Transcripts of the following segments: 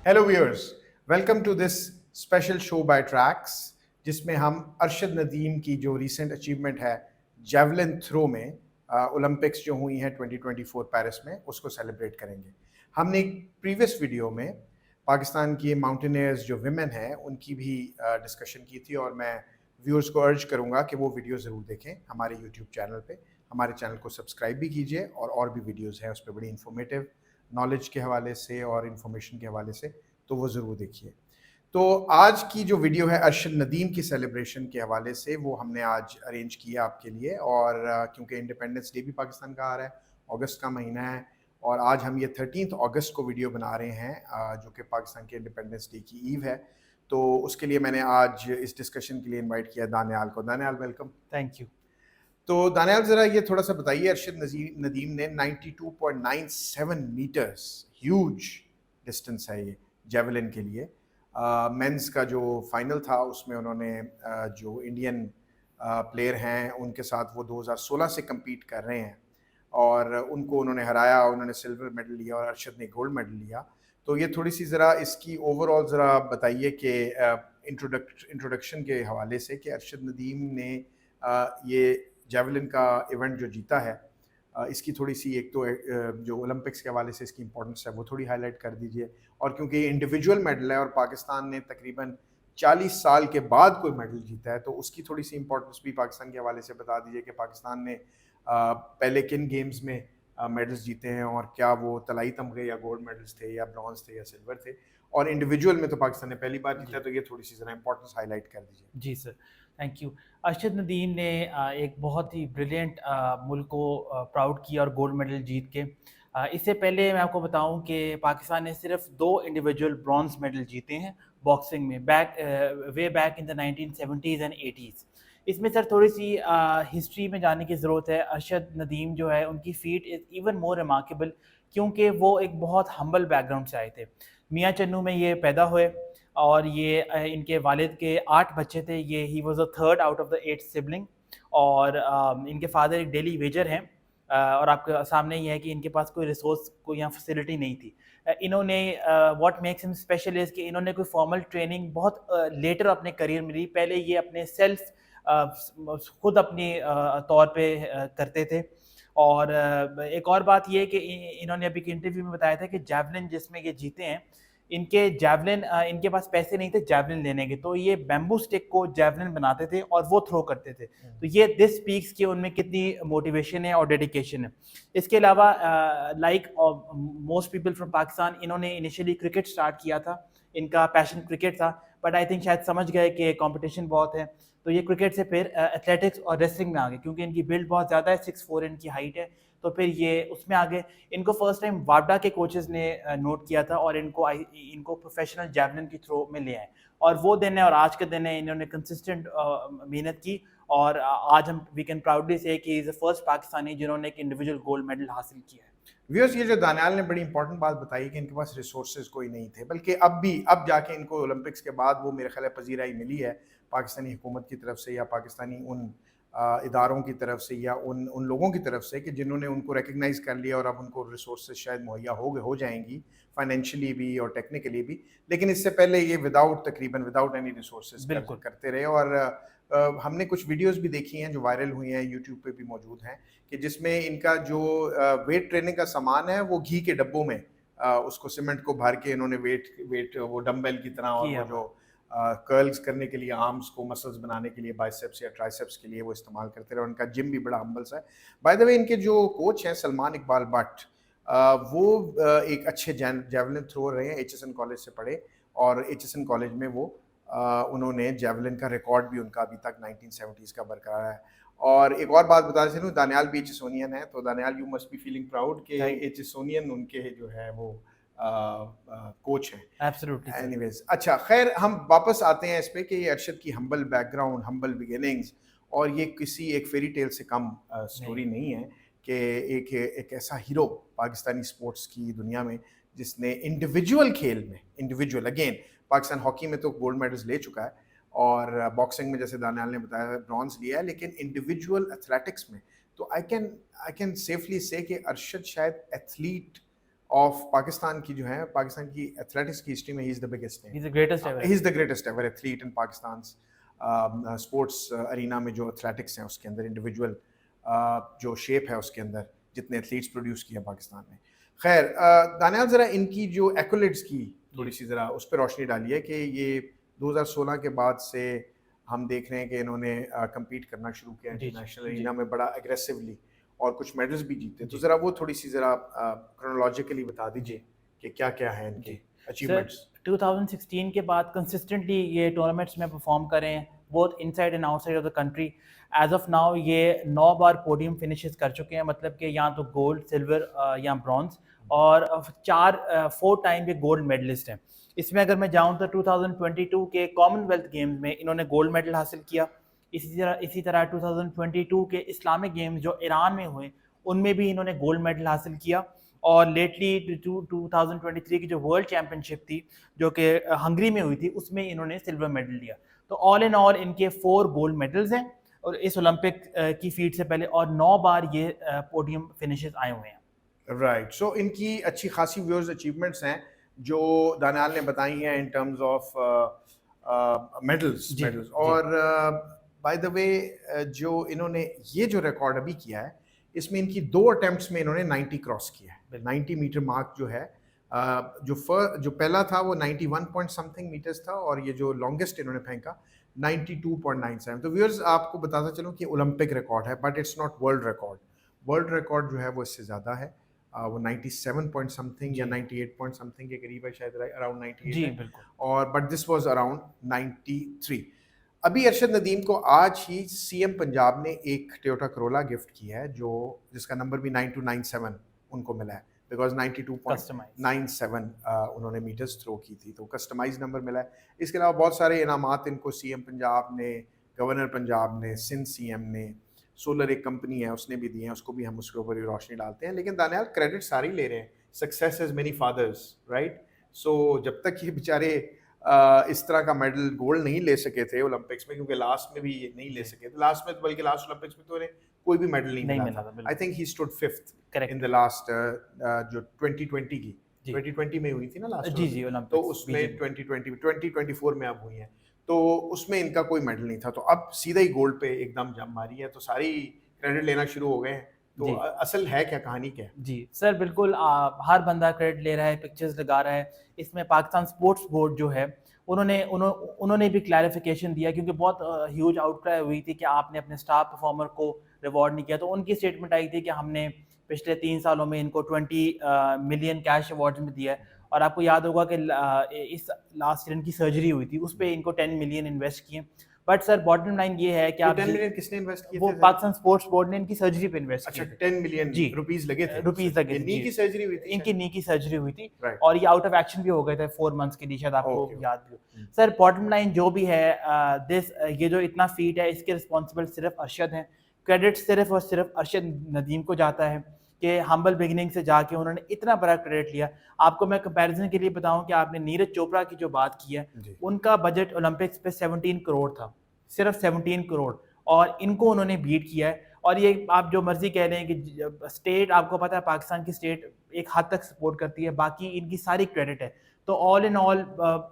Hello viewers, welcome to this special show by tracks, जिसमें हम अरशद नदीम की जो रीसेंट अचीवमेंट है जेवलिन थ्रो में ओलंपिक्स जो हुई हैं 2024 पेरिस में, उसको सेलिब्रेट करेंगे। हमने एक प्रीवियस वीडियो में पाकिस्तान की माउंटेनियर्स जो विमेन हैं उनकी भी डिस्कशन की थी, और मैं व्यूअर्स को अर्ज करूंगा कि वो वीडियो ज़रूर देखें हमारे यूट्यूब चैनल पे। हमारे चैनल को सब्सक्राइब भी कीजिए, और भी वीडियोज़ हैं उस पर बड़ी इन्फॉर्मेटिव, नॉलेज के हवाले से और इन्फॉर्मेशन के हवाले से, तो वो ज़रूर देखिए। तो आज की जो वीडियो है अरशद नदीम की सेलिब्रेशन के हवाले से, वो हमने आज अरेंज किया आपके लिए। और क्योंकि इंडिपेंडेंस डे भी पाकिस्तान का आ रहा है, अगस्त का महीना है, और आज हम ये 13 अगस्त को वीडियो बना रहे हैं, जो कि पाकिस्तान के इंडिपेंडेंस डे की ईव है। तो उसके लिए मैंने आज इस डिस्कशन के लिए इनवाइट किया दानियाल को। दानियाल, वेलकम। Thank you. तो दानियाल, ज़रा ये थोड़ा सा बताइए, अरशद नदीम ने 92.97 मीटर्स, ह्यूज डिस्टेंस है ये जेवलिन के लिए। मेंस का जो फाइनल था उसमें उन्होंने जो इंडियन प्लेयर हैं उनके साथ वो 2016 से कम्पीट कर रहे हैं, और उनको उन्होंने हराया। उन्होंने सिल्वर मेडल लिया और अरशद ने गोल्ड मेडल लिया। तो ये थोड़ी सी ज़रा इसकी ओवरऑल ज़रा बताइए कि इंट्रोडक्शन के हवाले से कि अरशद नदीम ने ये जेवलिन का इवेंट जो जीता है, इसकी थोड़ी सी, एक तो जो ओलंपिक्स के हवाले से इसकी इंपॉर्टेंस है वो थोड़ी हाईलाइट कर दीजिए। और क्योंकि ये इंडिविजुअल मेडल है और पाकिस्तान ने तकरीबन 40 साल के बाद कोई मेडल जीता है, तो उसकी थोड़ी सी इंपॉर्टेंस भी पाकिस्तान के हवाले से बता दीजिए कि पाकिस्तान ने पहले किन गेम्स में मेडल्स जीते हैं, और क्या वो तलाई तमगे या गोल्ड मेडल्स थे या ब्रॉन्ज थे या सिल्वर थे, और इंडिविजुअल में तो पाकिस्तान ने पहली बार जीता है। तो ये थोड़ी सी ज़रा इंपॉर्टेंस हाईलाइट कर दीजिए। जी sir, thank you. Arshad Nadeem ने एक बहुत ही ब्रिलियंट मुल्क को प्राउड किया और गोल्ड मेडल जीत के। इससे पहले मैं आपको बताऊं कि पाकिस्तान ने सिर्फ 2 इंडिविजुअल ब्रॉन्ज मेडल जीते हैं बॉक्सिंग में, way back in the 1970s and 80s। इसमें सर थोड़ी सी हिस्ट्री में जाने की ज़रूरत है। अरशद नदीम जो है उनकी feet is even more remarkable, क्योंकि वो एक बहुत हम्बल बैकग्राउंड से आए थे। मियाँ चन्नू में ये पैदा हुए, और ये इनके वालिद के 8 बच्चे थे। ये he was the third out of the 8 sibling. और इनके फादर एक डेली वेजर हैं। और आपके सामने ये है कि इनके पास कोई रिसोर्स, कोई यहाँ फैसिलिटी नहीं थी। इन्होंने what makes him special is कि इन्होंने कोई फॉर्मल ट्रेनिंग बहुत लेटर अपने करियर में ली। पहले ये अपने सेल्फ खुद अपनी तौर पे करते थे। और एक और बात ये है कि इन्होंने अभी के इंटरव्यू में बताया था कि जैवलिन जिसमें ये जीते हैं, इनके पास पैसे नहीं थे जैवलिन लेने के, तो ये बैम्बू स्टिक को जैवलिन बनाते थे और वो थ्रो करते थे। तो ये दिस स्पीक्स कि उनमें कितनी मोटिवेशन है और डेडिकेशन है। इसके अलावा like most people from Pakistan, इन्होंने इनिशियली क्रिकेट स्टार्ट किया था। इनका पैशन क्रिकेट था, बट आई थिंक शायद समझ गए कि कंपटीशन बहुत है, तो ये क्रिकेट से फिर एथलेटिक्स और रेसलिंग में आ गए, क्योंकि इनकी बिल्ड बहुत ज़्यादा है, 6'4" इनकी हाइट है। तो फिर ये उसमें आ गए। इनको फर्स्ट टाइम वाडा के कोचेस ने नोट किया था और इनको प्रोफेशनल जैवलिन की थ्रो में ले आए। और वो दिन है और आज के दिन है, इन्होंने कंसिस्टेंट मेहनत की। और आज हम वी कैन प्राउडली से कि इज द फर्स्ट पाकिस्तानी जिन्होंने एक इंडिविजुअल गोल्ड मेडल हासिल किया है। व्यूअर्स, ये जो दानियाल ने बड़ी इंपॉर्टेंट बात बताई कि इनके पास रिसोर्सेज कोई नहीं थे, बल्कि अब जाके इनको ओलंपिक्स के बाद वो मेरे ख्याल है पजीराई मिली है पाकिस्तानी हुकूमत की तरफ से, या पाकिस्तानी उन इदारों की तरफ से, या उन उन लोगों की तरफ से कि जिन्होंने उनको रिकग्नाइज़ कर लिया, और अब उनको रिसोर्सेज शायद मुहैया हो जाएंगी, फाइनेंशियली भी और टेक्निकली भी। लेकिन इससे पहले ये विदाउट एनी रिसोर्सेज बिल्कुल। करते रहे। और हमने कुछ वीडियोस भी देखी हैं जो वायरल हुई हैं, यूट्यूब पे भी मौजूद हैं, कि जिसमें इनका जो वेट ट्रेनिंग का सामान है वो घी के डब्बों में उसको सीमेंट को भर के इन्होंने वेट वेट वो डंबल की तरह, और वो किया जो हुआ। कर्ल्स करने के लिए, आर्म्स को मसल्स बनाने के लिए, बाइसेप्स या ट्राइसेप्स के लिए वो इस्तेमाल करते रहे। उनका जिम भी बड़ा हम्बल सा है। बाय द वे, इनके जो कोच हैं सलमान इकबाल भट्ट, वो एक अच्छे जेवलिन थ्रोअर रहे हैं, एचएसएन कॉलेज से पढ़े, और एचएसएन कॉलेज में वो उन्होंने जेवलिन का रिकॉर्ड भी उनका अभी तक 1970s का बरकरार है। और एक और बात बता चलूं, दानियाल भी एचएसोनियन है, तो Daniyal, you must be feeling proud कि एचएसोनियन उनके जो है वो कोच हैं। Absolutely sir. एनीवेज, अच्छा, खैर, हम वापस आते हैं इस पे कि ये अरशद की हम्बल बैकग्राउंड, हम्बल बिगिनिंग्स, और ये किसी एक फेरी टेल से कम स्टोरी नहीं है कि एक ऐसा हीरो पाकिस्तानी स्पोर्ट्स की दुनिया में, जिसने इंडिविजुअल खेल में, इंडिविजुअल अगेन, पाकिस्तान हॉकी में तो गोल्ड मेडल्स ले चुका है, और बॉक्सिंग में जैसे दानियाल ने बताया ब्रॉन्ज लिया है, लेकिन इंडिविजुअल एथलेटिक्स में तो आई कैन सेफली से कि अरशद शायद एथलीट ऑफ पाकिस्तान की जो है, पाकिस्तान की एथलेटिक्स की हिस्ट्री में he is the biggest name, He's the greatest ever. He is the greatest ever athlete in Pakistan sports arena में। जो एथलेटिक्स हैं उसके अंदर इंडिविजुअल जो शेप है उसके अंदर जितने एथलीट्स प्रोड्यूस किए पाकिस्तान ने। खैर दानियाल, ज़रा इनकी जो एक्कोलेड्स की थोड़ी सी ज़रा उस पर रोशनी डाली है कि ये 2016 के बाद से हम देख रहे हैं कि इन्होंने compete करना शुरू किया इंटरनेशनल एरिना में बड़ा एग्रेसिवली और कुछ मेडल्स भी जीते। तो ज़रा वो थोड़ी सी ज़रा क्रोनोलॉजिकली बता दीजिए कि क्या क्या है इनके अचीवमेंट्स। 2016 के बाद कंसिस्टेंटली ये टूर्नामेंट्स में परफॉर्म कर रहे हैं, both inside and outside of the country. As of now ये 9 बार पोडियम फिनिशेस कर चुके हैं, मतलब कि या तो गोल्ड, सिल्वर या ब्रॉन्ज, और 4 टाइम ये गोल्ड मेडलिस्ट हैं। इसमें अगर मैं जाऊं तो 2022 के कॉमनवेल्थ गेम्स में इन्होंने गोल्ड मेडल हासिल किया। इसी तरह 2022 के इस्लामिक गेम्स जो ईरान में हुए उनमें भी इन्होंने गोल्ड मेडल हासिल किया। और लेटली 2023 की जो वर्ल्ड चैम्पियनशिप थी जो कि हंगरी में हुई थी उसमें इन्होंने सिल्वर मेडल लिया। तो ऑल इन ऑल इनके 4 गोल्ड मेडल्स हैं और इस ओलंपिक की फीट से पहले, और 9 बार ये पोडियम फिनिशेस आए हुए हैं। राइट, सो इनकी अच्छी खासी व्यूअर्स अचीवमेंट्स हैं जो दानियाल ने बताई हैं इन टर्म्स ऑफ मेडल्स। और बाय द वे जो इन्होंने ये जो रिकॉर्ड अभी किया है इसमें इनकी 2 अटेम्प्ट्स में इन्होंने 90 क्रॉस किया है। 90 मीटर मार्क जो है, जो पहला था वो 91 पॉइंट समथिंग मीटर्स था और ये जो लॉन्गेस्ट इन्होंने फेंका 92.97। तो व्यूअर्स आपको बताता चलूँ कि ओलंपिक रिकॉर्ड है but it's not world record. World record जो है वो इससे ज़्यादा है, वो 97 पॉइंट समथिंग या 98 पॉइंट समथिंग के करीब है, शायद अराउंड 98 जी है। बिल्कुल। और बट दिस वाज अराउंड 93। अभी अरशद नदीम को आज ही सीएम पंजाब ने एक टोयोटा करोला गिफ्ट किया है जो जिसका नंबर भी 9297 उनको मिला है, बिकॉज 92.97 उन्होंने मीटर्स थ्रो की थी, तो कस्टमाइज नंबर मिला है। इसके अलावा बहुत सारे इनामात इनको सीएम पंजाब ने, गवर्नर पंजाब ने, सिंध सीएम ने, सोलर एक कंपनी है उसने भी दिए हैं, उसको भी हम उसके ऊपर रोशनी डालते हैं। लेकिन दानियाल क्रेडिट सारे ही ले रहे हैं, success has many fathers, right? So जब तक ये बेचारे इस तरह का मेडल गोल्ड नहीं ले सके थे ओलंपिक्स में, क्योंकि लास्ट में भी ये नहीं ले सके थे, लास्ट में तो बल्कि लास्ट ओलंपिक्स में तो उन्हें कोई भी मेडल नहीं मिला था। I think he stood 5th in the last जो 2020 की 2020 में हुई थी ना लास्ट, जी ओलंपिक्स, तो उसमें 2024 में अब हुई है, तो उसमें इनका कोई मेडल नहीं था। तो अब सीधा ही गोल्ड पे एकदम जंप मारी है, तो सारी क्रेडिट लेना शुरू हो गए हैं। तो असल है क्या, कहानी क्या है? जी सर बिल्कुल, हर बंदा क्रेडिट ले रहा है, पिक्चर्स लगा रहा है। इसमें पाकिस्तान स्पोर्ट्स बोर्ड जो है उन्होंने भी क्लैरिफिकेशन दिया, क्योंकि बहुत ह्यूज आउटक्राई हुई थी कि आपने अपने स्टार परफॉर्मर को रिवॉर्ड नहीं किया। तो उनकी स्टेटमेंट आई थी कि हमने पिछले 3 सालों में इनको 20 मिलियन कैश अवार्ड्स में दिया है। और आपको याद होगा कि इस लास्ट ईयर इनकी सर्जरी हुई थी, उस पर इनको 10 मिलियन इन्वेस्ट किए। बट सर बॉटम लाइन ये है कि आप 10 मिलियन किसने इन्वेस्ट किए? वो पाकिस्तान स्पोर्ट्स बोर्ड ने इनकी सर्जरी पे इन्वेस्ट किया। अच्छा, 10 मिलियन रुपीस लगे थे? रुपीस लगे थे। नी की सर्जरी हुई थी, इनकी नी की सर्जरी हुई थी और ये आउट ऑफ एक्शन भी हो गए थे 4 मंथ्स के लिए, शायद आपको याद भी हो। सर बॉटम लाइन जो भी है, ये जो इतना फीट है इसके रिस्पॉन्सिबल सिर्फ अरशद हैं। क्रेडिट सिर्फ और सिर्फ अरशद नदीम को जाता है कि हम्बल बिगिनिंग से जाके उन्होंने इतना बड़ा क्रेडिट लिया। आपको मैं कंपैरिजन के लिए बताऊं कि आपने नीरज चोपड़ा की जो बात की है, उनका बजट ओलंपिक्स पे 17 करोड़ था, सिर्फ 17 करोड़, और इनको उन्होंने बीट किया है। और ये आप जो मर्जी कह रहे हैं कि स्टेट, आपको पता है पाकिस्तान की स्टेट एक हद तक सपोर्ट करती है, बाकी इनकी सारी क्रेडिट है। तो ऑल इन ऑल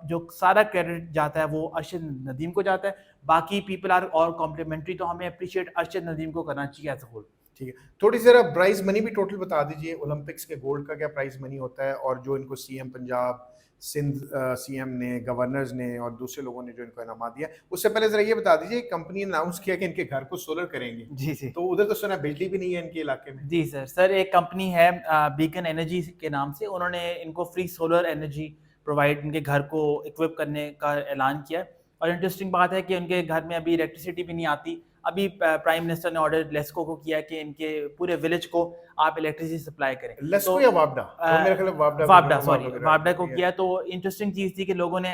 जो सारा क्रेडिट जाता है वो अरशद नदीम को जाता है। बाकी पीपल आर और कॉम्प्लीमेंट्री, तो हमें अप्रिशिएट अरशद नदीम को करना चाहिए एज अ होल। ठीक है, थोड़ी ज़रा प्राइज मनी भी टोटल बता दीजिए, ओलंपिक्स के गोल्ड का क्या प्राइज मनी होता है, और जो इनको सीएम पंजाब, सिंध सीएम ने, गवर्नर्स ने और दूसरे लोगों ने जो इनको इनाम दिया। उससे पहले जरा ये बता दीजिए, कंपनी ने अनाउंस किया कि इनके घर को सोलर करेंगे। जी तो उधर तो सुना बिजली भी नहीं है इनके इलाके में। जी सर एक कंपनी है बीकन एनर्जी के नाम से, उन्होंने इनको फ्री सोलर एनर्जी प्रोवाइड इनके घर को इक्विप करने का ऐलान किया। और इंटरेस्टिंग बात है कि उनके घर में अभी इलेक्ट्रिसिटी भी नहीं आती। अभी प्राइम मिनिस्टर ने ऑर्डर लेस्को को किया कि इनके पूरे विलेज को आप इलेक्ट्रिसिटी सप्लाई करें। लेस्को या वापडा? मेरे ख्याल वापडा को किया। तो इंटरेस्टिंग चीज़ थी कि लोगों ने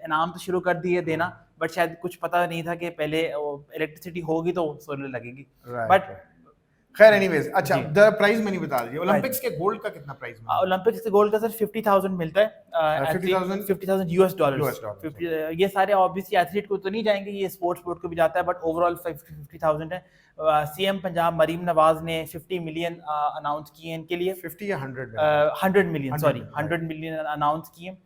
इनाम तो शुरू कर दिए देना, बट शायद कुछ पता नहीं था कि पहले इलेक्ट्रिसिटी होगी तो सोलर लगेगी। बट खैर एनीवेज, अच्छा जी। द प्राइस में नहीं बता दीजिए, ओलंपिक्स के गोल्ड का कितना प्राइस में? ओलंपिक्स के गोल्ड का सर 50,000 मिलता है, athlete 50,000 50,000 US dollars. US dollar. ये सारे ऑब्वियसली एथलीट को तो नहीं जाएंगे, ये स्पोर्ट्स बोर्ड को भी जाता है, बट ओवरऑल 50,000 है। सीएम पंजाब मरीम नवाज ने 50 मिलियन अनाउंस किए इनके लिए। 50 या 100 में? 100 million, 100 sorry, million, 100 million announce किए।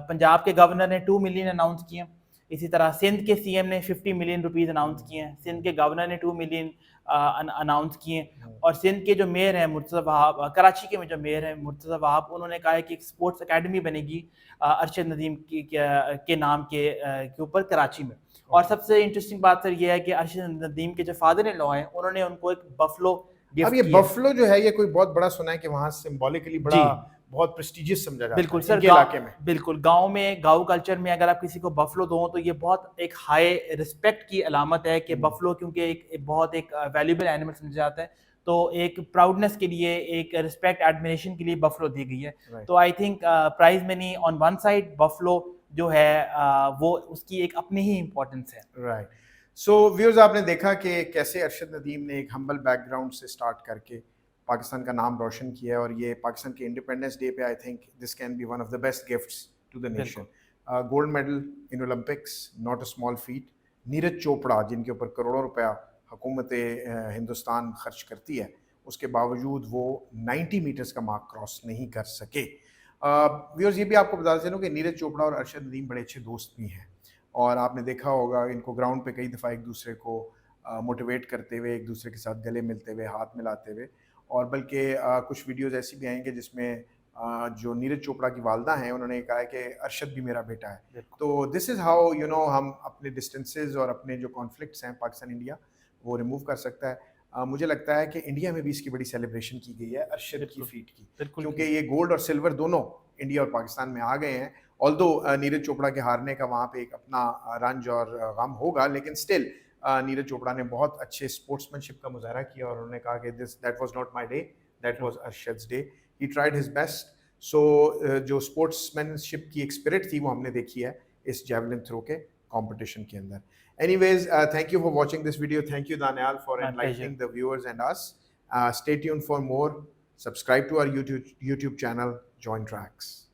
पंजाब के गवर्नर ने 2 मिलियन अनाउंस किए। इसी तरह सिंध के सीएम ने 50 मिलियन रुपीस अनाउंस किए हैं। सिंध के गवर्नर ने 2 मिलियन अनाउंस किए। और सिंध के जो मेयर हैं मुर्तज़ा वहाब, कराची के में जो मेयर हैं मुर्तज़ा वहाब, उन्होंने कहा है कि एक स्पोर्ट्स अकेडमी बनेगी अरशद नदीम के नाम के ऊपर कराची में। और सबसे इंटरेस्टिंग बात सर ये है कि अरशद नदीम के जो फादर इन लॉ हैं, उन्होंने उनको एक बफलो अब गिफ्ट ये किया है। बफलो जो है, ये कोई बहुत बड़ा सुना है कि वहां सिंबॉलिकली बड़ा जी। बहुत प्रेस्टिजियस समझा जाता बिल्कुल है सर, इनके इलाके में। बिल्कुल गाँव कल्चर में अगर आप किसी को बफलो दो तो ये बहुत एक हाई रिस्पेक्ट की अलामत है कि बफलो, क्योंकि बहुत एक वैल्यूएबल एनिमल समझा जाता है, तो एक प्राउडनेस के लिए, एक रिस्पेक्ट एडमिरेशन के लिए बफलो दी गई है। Right. तो I think prize money on one side, buffalo जो है वो उसकी एक अपनी ही इम्पोर्टेंस है। राइट। सो व्यूअर्स, आपने देखा कि कैसे अरशद नदीम ने एक हम्बल बैकग्राउंड से स्टार्ट करके पाकिस्तान का नाम रोशन किया है, और ये पाकिस्तान के इंडिपेंडेंस डे पे I think this can be one of the best gifts to the nation. Gold medal in Olympics, not a small feat. Neeraj Chopra, जिनके ऊपर करोड़ों रुपया हुकूमत हिंदुस्तान खर्च करती है, उसके बावजूद वो 90 मीटर्स का मार्क क्रॉस नहीं कर सके। व्यूअर्स, ये भी आपको बता चलूं कि नीरज चोपड़ा और अरशद नदीम बड़े अच्छे दोस्त भी हैं, और आपने देखा होगा इनको ग्राउंड पे कई दफ़ा एक दूसरे को मोटिवेट करते हुए, एक दूसरे के साथ गले मिलते हुए, हाथ मिलाते हुए, और बल्कि कुछ वीडियोस ऐसी भी आएंगे जिसमें जो नीरज चोपड़ा की वालदा हैं, उन्होंने कहा है कि अरशद भी मेरा बेटा है। तो दिस इज़ हाउ हम अपने डिस्टेंसेस और अपने जो कॉन्फ्लिक्ट्स हैं पाकिस्तान इंडिया, वो रिमूव कर सकता है। मुझे लगता है कि इंडिया में भी इसकी बड़ी सेलिब्रेशन की गई है अरशद की फीट की, क्योंकि ये गोल्ड और सिल्वर दोनों इंडिया और पाकिस्तान में आ गए हैं। ऑल्दो नीरज चोपड़ा के हारने का वहाँ पे एक अपना रंज और गम होगा, लेकिन स्टिल नीरज चोपड़ा ने बहुत अच्छे स्पोर्ट्समैनशिप का मुजाहरा किया, और उन्होंने कहा कि that was not my day, that was Arshad's day. He tried his best. So जो स्पोर्ट्समैनशिप की एक स्पिरिट थी, वो हमने देखी है इस जेवलिन थ्रो के कंपटीशन के अंदर। Anyways, thank you for watching this video. Thank you, Daniel, for My enlightening pleasure. the viewers and us. Stay tuned for more. Subscribe to our YouTube channel, Join Tracks.